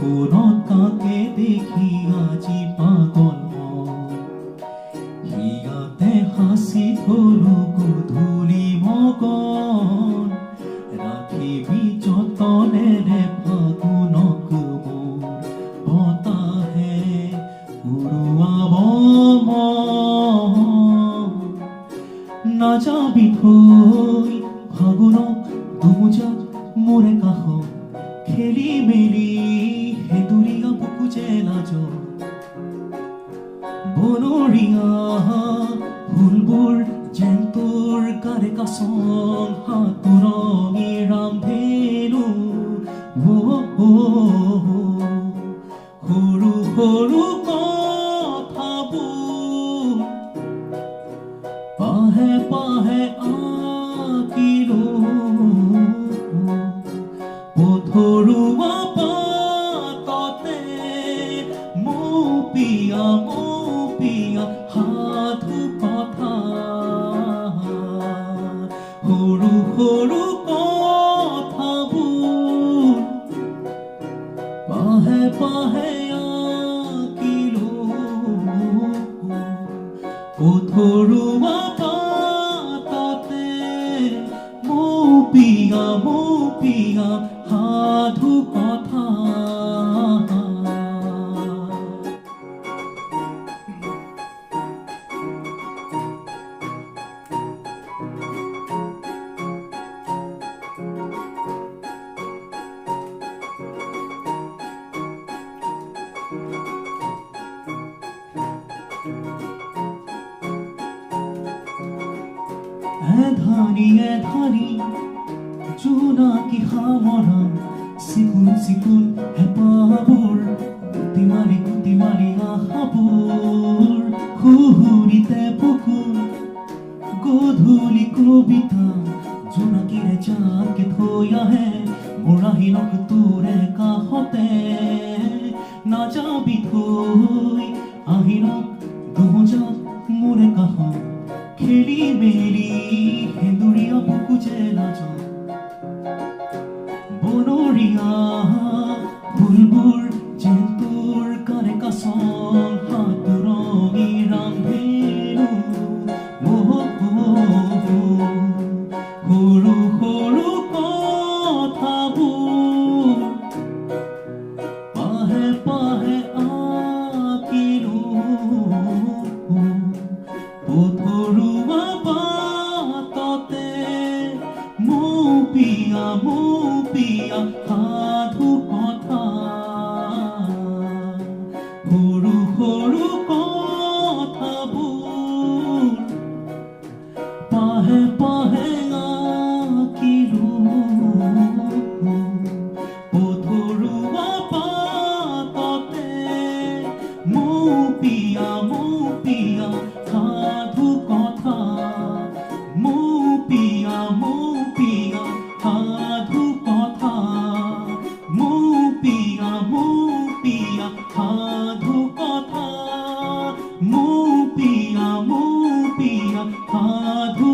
ফাগুনত কাকে দেখি আজি পাগল মই হিয়াতে হাসি ধৰো গধূলি মগন ৰাখিবি যতনেৰে ফাগুনক মোৰ বতাহে উৰুৱাব মন নাযাবি থৈ ফাগুনক দুমুজাত মোৰে কাষত খেলি মেলি হেদুৰীয়া বুকু যে লাজ বনৰীয়া ফুলবোৰ যেন তোৰ গাৰে কাচন হাতুৰঙি ৰামধেনু সৰু সৰু কথাবোৰ পাহে পাহে আঁকিলো পথৰুৱা পাততে মৌপিয়া সাধু কথা সৰু সৰু কথাবোৰ পাহে পাহে আঁকিলো পথৰুৱা পাততে মৌপিয়া সাধু কথা এধানি জোনাকী সামৰা চিকুণ চিকুণ হেঁপাহবোৰ গুটি মাৰি আশাবোৰ সুহুৰিতে বুকুৰ গধূলি কবিতা জোনাকীৰে জাকে থৈ আহে মোৰ আহিনক তোৰে কাষতে নাযাবি থৈ আহিনক দুমুজাত মোৰে কাষত খেলি মেলি হেন্দুৰীয়া বুকু যে লাজ বনৰীয়া ফুলবোৰ যেন তোৰ গাৰে কাচন হাতুৰঙি ৰামধেনু সৰু সৰু কথাবোৰ পাহে পাহে আঁকিলো পথৰুৱা পাততে মৌপিয়া সাধু কথা সৰু সৰু কথাবোৰ পাহে পাহে আঁকিলো পথৰুৱা পাততে মৌপিয়া সাধু কথা মৌপিয়া সাধু কথা মৌপিয়া সাধু কথা মৌপিয়া সাধু